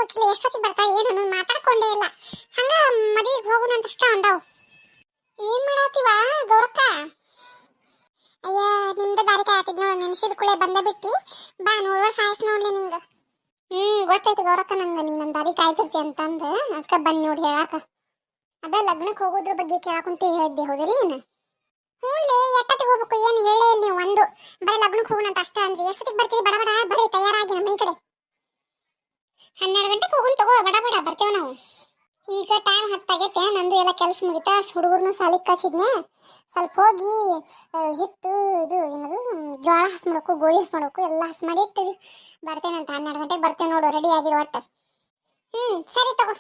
ಬಿಟ್ಟಿಲ್ಲ, ಎಷ್ಟೊತ್ತಿಗೆ ಬರ್ತಾ ಏನು ಮಾತಾಡ್ಕೊಂಡೇ ಇಲ್ಲ. ಹಂಗ ಮದುವೆಗೆ ಹೋಗೋಣ ಅಂತಷ್ಟ ಅಂದಾವ್. ಏನ್ ಮಾಡಾತಿವ ಗೌರಕ್ಕ? ಅಯ್ಯ ನಿಮ್ದ ದಾರಿ ಕಾಯತಿದ್ ನೋಡ, ನೆನ್ಸಿದ ಕುಳೆ ಬಂದ ಬಿಟ್ಟಿ. ಬಾ ನೋಡುವ ಸಾಯಸ್ ನೋಡ್ಲಿ ನಿಂಗ. ಗೊತ್ತಾಯ್ತು ಗೌರಕ್ಕ, ನಂಗ ನೀ ನನ್ನ ದಾರಿ ಕಾಯ್ತಿರ್ತಿ ಅಂತಂದ ಅದಕ್ಕೆ ಬಂದ್ ನೋಡಿ ಹೇಳಾಕ. ಅದ ಲಗ್ನಕ್ಕೆ ಹೋಗೋದ್ರ ಬಗ್ಗೆ ಕೇಳಾಕಂತ ಹೇಳಿದ್ದೆ, ಹೌದಿಲ್ಲ ನೀನು? ಹ್ಞೂಲೇ, ಎಟ್ಟತ್ತಿಗೆ ಹೋಗ್ಬೇಕು ಏನು ಹೇಳೇ ಇಲ್ಲ ನೀವು. ಒಂದು ಬರೀ ಲಗ್ನಕ್ಕೆ ಹೋಗೋಣ ಅಂತ ಅಷ್ಟ ಅಂದ್ರಿ. ಎಷ್ಟೊತ್ತಿಗೆ ಬರ್ತೀವಿ? ಬಡ ಬಡ ಬರ್ರಿ, ತಯಾರಾಗಿ ನಮ್ಮ ಮನೆ ಕಡೆ. 12 ಗಂಟೆಗೆ ಹೋಗೋಣ ತಗೋ, ಬಡ ಬಡ ಬರ್ತೇವೆ ನಾವು. ಈಗ ಟೈಮ್ 10 ಆಗೈತೆ, ನಂದು ಎಲ್ಲ ಕೆಲಸ ಮುಗಿತಾ. ಹುಡುಗರ್ನು ಸಾಲಿಗೆ ಕಳ್ಸಿದ್ನೆ. ಸ್ವಲ್ಪ ಹೋಗಿ ಹಿಟ್ಟು ಇದು ಏನದು ಜೋಳ ಹಸ್ ಮಾಡ್ಬೇಕು, ಗೋಧಿ ಹಸ್ ಮಾಡ್ಬೇಕು, ಎಲ್ಲ ಹಸ್ ಮಾಡಿ ಇಟ್ಟು ಬರ್ತೇನಂತ. 12 ಗಂಟೆಗೆ ಬರ್ತೇವೆ ನೋಡು, ರೆಡಿ ಆಗಿರೋ ಒಟ್ಟು. ಸರಿ ತಗೋ,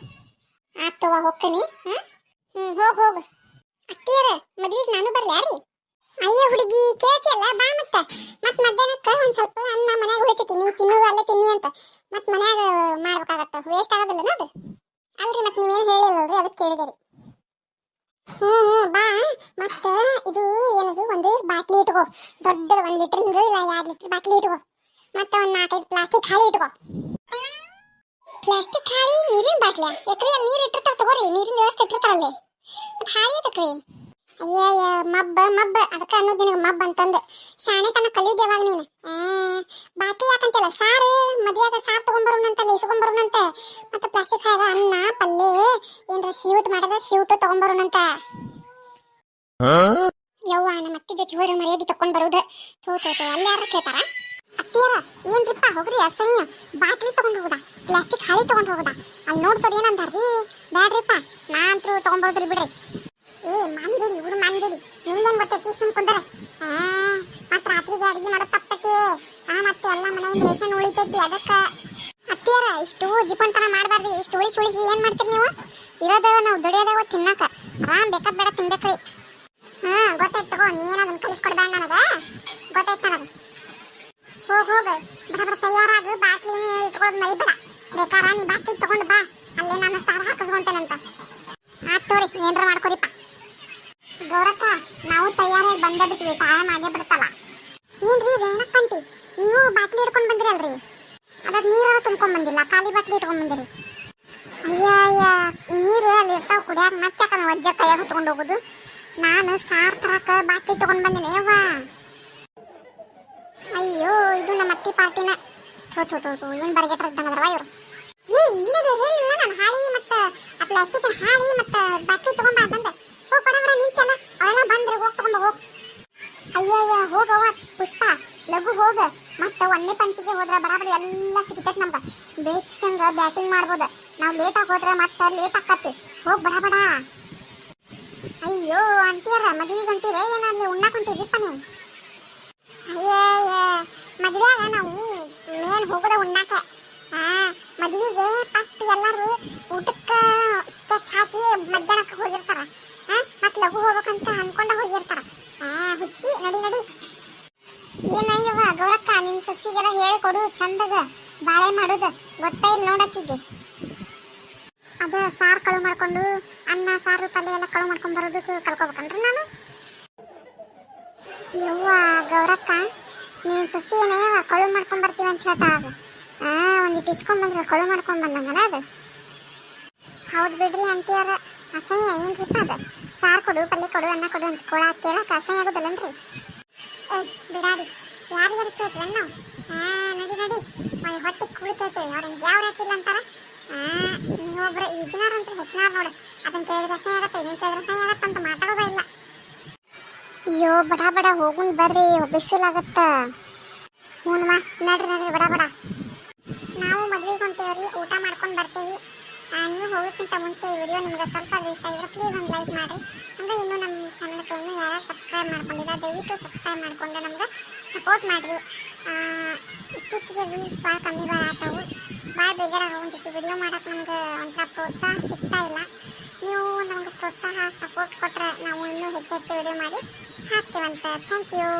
ಆತವ ಹೋಗ್ತೀನಿ. ಹೋಗು ಹೋಗು. ಅತ್ತಿಯರ ಮದ್ವಿಗೆ ನಾನು ಬರ್ಲಿ ಯಾರಿ? ಅಯ್ಯ ಹುಡುಗಿ ಕೇಳ್ತಿಯಲ್ಲ, ಬಾ. ಮತ್ತೆ ಮಧ್ಯಾಹ್ನಕ್ಕೆ ಒಂದು ಸ್ವಲ್ಪ ಅನ್ನ ಮನ್ಯಾಗ ಉಳಿತೈತಿ, ನೀ ತಿನ್ನೋದು ಅಲ್ಲೇ ತಿನ್ನಿ ಅಂತ. ಮತ್ತೆ ಮನ್ಯಾಗ ಮಾಡ್ಬೇಕಾಗತ್ತ, ವೇಸ್ಟ್ ಆಗೋದಿಲ್ಲ ಅದು. ಅಲ್ರಿ ಮತ್ತೆ ನೀವೇನು ಹೇಳಿಲ್ಲಲ್ರಿ, ಅದಕ್ಕೆ ಕೇಳಿದರಿ. ಬಾ. ಮತ್ತೆ ಇದು ಏನದು ಒಂದು ಬಾಟ್ಲಿ ಇಟ್ಕೋ, ದೊಡ್ಡದು 1 ಲೀಟರ್ ಇಲ್ಲ 2 ಲೀಟರ್ ಬಾಟ್ಲಿ ಇಟ್ಕೋ. ಮತ್ತೆ ಒಂದು 4-5 ಪ್ಲಾಸ್ಟಿಕ್ ಹಾಳಿ ಇಟ್ಕೋ. ಪ್ಲಾಸ್ಟಿಕ್ ಹಾಳಿ ನೀರಿನ ಬಾಟ್ಲಿಯ? ಎಕ್ರಿ ಅಲ್ಲಿ ನೀರು ಇಟ್ಟಿರ್ತಾರ ತಗೋರಿ, ನೀರಿನ ವ್ಯವಸ್ಥೆ ಇಟ್ಟಿರ್ತಾರಲ್ಲಿ. ಮತ್ತೆ ಹಾಳಿ ತಕ್ರಿ. ಅಯ್ಯ ಮಬ್ಬ ಅದಕ್ಕೆ ಅನ್ನೋದು ನಿನಗೆ ಮಬ್ಬ ಅಂತಂದು. ಶಾಣೆತನ ಕಲಿದೇವಾಗ ನೀನು. ಬಾಟ್ಲಿ ಯಾಕಂತಿಲ್ಲ, ಸಾರು ಮದ್ವೆಯಾಗ ಸಾರು ತಗೊಂಬರೋಣಂತಲ್ಲ, ಇಸ್ಕೊಂಬರೋಣಂತೆ. ಮತ್ತೆ ಪ್ಲಾಸ್ಟಿಕ್ ಹಾಗ ಅನ್ನ ಪಲ್ಯ ಏನ್ರ ಶೀಟ್ ಮಾಡಿದ್ರೆ ಶೀಟು ತಗೊಂಬರೋಣಂತ. ಯವ್ವ ನಮ್ಮ ಅತ್ತಿ ಜೊತೆ ಹೋದ್ರೆ ಮರ್ಯಾದೆ ತಕೊಂಡ್ ಬರೋದು. ತೋ ಅಲ್ಲಿ ಯಾರು ಕೇಳ್ತಾರ? ಅತ್ತಿಯರ ಏನ್ರಿಪ್ಪ ಹೋಗ್ರಿ, ಅಸಹ್ಯ. ಬಾಟ್ಲಿ ತಗೊಂಡು ಹೋಗುದಾ, ಪ್ಲಾಸ್ಟಿಕ್ ಹಾಳಿ ತಗೊಂಡು ಹೋಗುದಾ? ಅಲ್ಲಿ ನೋಡ್ತಾರೆ ಏನಂತಾರ್ರಿ? ಬ್ಯಾಡ್ರಿಪ್ಪ, ನಾ ಅಂತೂ ತಗೊಂಡ್ಬರೋದ್ರಿ ಬಿಡ್ರಿ. ಮಾನ್ಗೇರಿ ಇವ್ರು ಮಾನ್ಗೇರಿ, ನಿಂಗೇನ್ ಗೊತ್ತೈತಿ? ಸುಮ್ಕುಂದರ. ಮತ್ತೆ ರಾತ್ರಿಗೆ ಅಡಿಗೆ ಮಾಡೋದು ತಪ್ಪತಿ. ಮತ್ತೆ ಎಲ್ಲ ಮನೆಯಿಂದ ರೇಷನ್ ಉಳಿತೈತಿ. ಅದಕ್ಕ ಅತ್ತಿಯರ ಇಷ್ಟು ಜಿಪಂತನ ಮಾಡಬಾರ್ದು. ಇಷ್ಟು ಉಳಿಸಿ ಏನ್ ಮಾಡ್ತೀರಿ ನೀವು? ಇರೋದ ನಾವು ದುಡಿಯೋದೇವ ತಿನ್ನಾಕ. ಆರಾಮ್ ಬೇಕಾದ್ ಬೇಡ ತಿನ್ಬೇಕ್ರಿ. ಗೊತ್ತಾಯ್ತು ತಗೋ, ನೀ ಏನದನ್ನ ಕಲಿಸ್ಕೊಡ್ಬೇಡ ನನಗ, ಗೊತ್ತಾಯ್ತು ನನಗ. ಹೋಗ ಬಡ ತಯಾರಾಗು, ಬಾಟ್ಲಿ ಇಟ್ಕೊಳ್ಳೋದು ಮರಿಬೇಡ. ಬೇಕಾರ ನೀ ಬಾಟ್ಲಿ ತಗೊಂಡು ಬಾ, ಅಲ್ಲೇ ನಾನು ಸಾರು ಹಾಕಿಸ್ಕೊಂತೇನಂತ. ತೋರಿ ಏನ್ರ ಮಾಡ್ಕೊರಿಪ್ಪ. ಗೌರಕ್ಕ, ನಾವು ತಯಾರಾಗಿ ಬಂದೇ ಬಿಟ್ವಿ, ಟೈಮ್ ಆಗೇ ಬಿಡ್ತಲ್ಲ. ಏನ್ರಿ ರೇಣಕ್ಕಂಟಿ, ನೀವು ಬಾಟ್ಲಿ ಇಟ್ಕೊಂಡು ಬಂದಿರಲ್ರಿ, ಅದಾಗ ನೀರು ತುಂಬ್ಕೊಂಡ್ ಬಂದಿಲ್ಲ, ಖಾಲಿ ಬಾಟ್ಲಿ ಇಟ್ಕೊಂಡ್ ಬಂದಿರಿ. ಅಯ್ಯ ನೀರು ಅಲ್ಲಿ ಇರ್ತಾವ ಕುಡಿಯಾಕ, ಮತ್ತೆ ಯಾಕಂದ್ರೆ ವಜ್ಜ ಕೈಯಾಗ ಹೊತ್ಕೊಂಡು ಹೋಗುದು. ನಾನು ಸಾರು ತರಕ ಬಾಟ್ಲಿ ತಗೊಂಡ್ ಬಂದಿನಿ ಅವ್ವ. ಅಯ್ಯೋ ಇದು ನಮ್ಮ ಅತ್ತಿ ಪಾರ್ಟಿನ. ಏನ್ ಬರಗೆಟ್ರದ್ದಂಗದ್ರವ ಇವ್ರು. ಇಲ್ಲದ ಹೇಳಿಲ್ಲ ನಾನು, ಹಾಳಿ ಮತ್ತ ಆ ಪ್ಲಾಸ್ಟಿಕ್ ಹಾಳಿ ಮತ್ತ ಬಾಟ್ಲಿ ತಗೊಂಡ್ ಬಂದ. ಹೋಗ್ ಬಡ ನಿಂತಲ್ಲ, ಅವೆಲ್ಲ ಬಂದ್ರೆ ಹೋಗ್ ತಗೊಂಡ್ ಹೋಗ್. ಅಯ್ಯಯ್ಯ ಹೋಗವ್ವ ಪುಷ್ಪ, ಲಘು ಹೋಗ. ಮತ್ತೆ ಒಂದೇ ಪಂಕ್ತಿಗೆ ಹೋದ್ರೆ ಬರಾಬರಿ ಎಲ್ಲ ಸಿಗ್ತೈತಿ ನಮ್ಗೆ. ಬೇಷಂಗ ಬ್ಯಾಟಿಂಗ್ ಮಾಡ್ಬೋದ. ನಾವು ಲೇಟಾಗಿ ಹೋದ್ರೆ ಮತ್ತೆ ಲೇಟ್ ಆಕತಿ. ಹೋಗ್ ಬಡ. ಅಯ್ಯೋ ಅಂತೀರ ಮದುವೆಗೆ ಅಂತೀರ ಏನಲ್ಲಿ ಉಣ್ಣಾಕ್ ಹೊಂಟಿರಿಪ್ಪ ನೀವು? ಅಯ್ಯಯ್ಯ ಮದುವೆಯಾಗ ನಾವು ಮೇನ್ ಹೋಗೋದ ಉಣ್ಣಾಕ. ಮದುವೆಗೆ ಫಸ್ಟ್ ಎಲ್ಲರೂ ಊಟಕ್ಕೆ ಸ್ಕೆಚ್ ಹಾಕಿ ಮಧ್ಯಾಹ್ನಕ್ಕೆ ಹೋಗಿರ್ತಾರ. ಮತ್ತೆ ಲಘು ಹೋಗ್ಬೇಕಂತ ಅನ್ಕೊಂಡ ಹೋಗಿರ್ತಾರ. ಹುಚ್ಚಿ ನಡಿ. ಏನಯ್ಯವ ಗೌರಕ್ಕ, ನಿನ್ ಸಸಿಗೆಲ್ಲ ಹೇಳಿಕೊಡು ಚಂದಗ ಬಾಳೆ ಮಾಡೋದು. ಗೊತ್ತಾ ಇಲ್ಲ ನೋಡಕ್ಕಿಗೆ? ಅದ ಸಾರು ಕಳು ಮಾಡ್ಕೊಂಡು ಅನ್ನ ಸಾರು ಪಲ್ಯ ಎಲ್ಲ ಕಳು ಮಾಡ್ಕೊಂಡ್ ಬರೋದಕ್ಕೆ ಕಲ್ಕೋಬೇಕನ್ರಿ ನಾನು? ಯವ್ವ ಗೌರಕ್ಕ, ನೀನ್ ಸಸಿ ಏನಯ್ಯವ ಕಳು ಮಾಡ್ಕೊಂಡ್ ಬರ್ತೀವಿ ಅಂತ ಹೇಳ್ತಾ ಅದು. ಒಂದಿಟ್ಟು ಇಸ್ಕೊಂಡ್ ಬಂದ್ರೆ ಕಳು ಮಾಡ್ಕೊಂಡ್ ಬಂದಂಗನ ಅದು. ಹೌದು ಬಿಡ್ರಿ ಅಂಟಿಯಾರ, ಅಸಹ್ಯ ಏನ್ರಿಪ್ಪ ಅದು. ಸಾರು ಕೊಡು ಪಲ್ಯ ಕೊಡು ಅನ್ನ ಕೊಡು ಅಂತ ಕೇಳಕ್ಕೆ ಅಸಹ್ಯ ಆಗೋದಿಲ್ಲನ್ರಿ? ಬಿಡಾಡಿ ಯಾರಿಗಾರು ಕೇಳ್ತೀವಿ ನಾವು? ನಡಿ ಹೊಟ್ಟೆ ಕುಳಿತೈತೆ. ಅವ್ರಿಗೆ ಯಾವ ಹಾಕಿಲ್ಲ ಅಂತಾರ. ನೀವೊಬ್ರು ಈಗಿನಾರಂತೂ ಹೆಚ್ಚಿನಾರ ನೋಡಿ, ಅದನ್ನ ಕೇಳಿದ್ರೆ ಅಸಹ್ಯ ಆಗತ್ತೆ, ಇದನ್ನ ಕೇಳಿದ್ರೆ ಅಸಹ್ಯ ಆಗತ್ತೆ ಅಂತ ಮಾತಾಡೋದೇ ಇಲ್ಲ. ಅಯ್ಯೋ ಬಡ ಹೋಗುನ್ ಬರ್ರಿ, ಬಿಸಿಲಾಗತ್ತ. ಹ್ಞೂನ್ಮ ನಡ್ರಿ ಬಡ. ನಾವು ಮದ್ವೆಗೆ ಹೊಂಟೇವ್ರಿ, ಊಟ ಮಾಡ್ಕೊಂಡು ಬರ್ತೀವಿ. ನೀವು ಹೋಗೋಕ್ಕಿಂತ ಮುಂಚೆ ಈ ವಿಡಿಯೋ ನಿಮ್ಗೆ ಸ್ವಲ್ಪ ಇಷ್ಟ ಆಗಿದ್ರೆ ಪ್ಲೀಸ್ ಒಂದು ಲೈಕ್ ಮಾಡಿ. ಹಂಗೆ ಇನ್ನೂ ನಮ್ಮ ಚಾನಲ್ಗೆ ಇನ್ನೂ ಯಾರು ಸಬ್ಸ್ಕ್ರೈಬ್ ಮಾಡ್ಕೊಂಡಿಲ್ಲ, ದಯವಿಟ್ಟು ಸಬ್ಸ್ಕ್ರೈಬ್ ಮಾಡಿಕೊಂಡು ನಮ್ಗೆ ಸಪೋರ್ಟ್ ಮಾಡಿರಿ. ಇತ್ತೀಚೆಗೆ ವ್ಯೂಸ್ ಭಾಳ ಕಮ್ಮಿ ಬರತ್ತವು, ಭಾಳ ಬೇಜಾರಾಗೋಗ್ತೈತಿ. ವಿಡಿಯೋ ಮಾಡೋಕೆ ನಮ್ಗೆ ಒಂಥರ ಪ್ರೋತ್ಸಾಹ ಸಿಗ್ತಾ ಇಲ್ಲ. ನೀವು ನಮ್ಗೆ ಪ್ರೋತ್ಸಾಹ ಸಪೋರ್ಟ್ ಕೊಟ್ಟರೆ ನಾವು ಇನ್ನೂ ಹೆಚ್ಚು ವಿಡಿಯೋ ಮಾಡಿ ಹಾಕ್ತೀವಂತ. Thank you.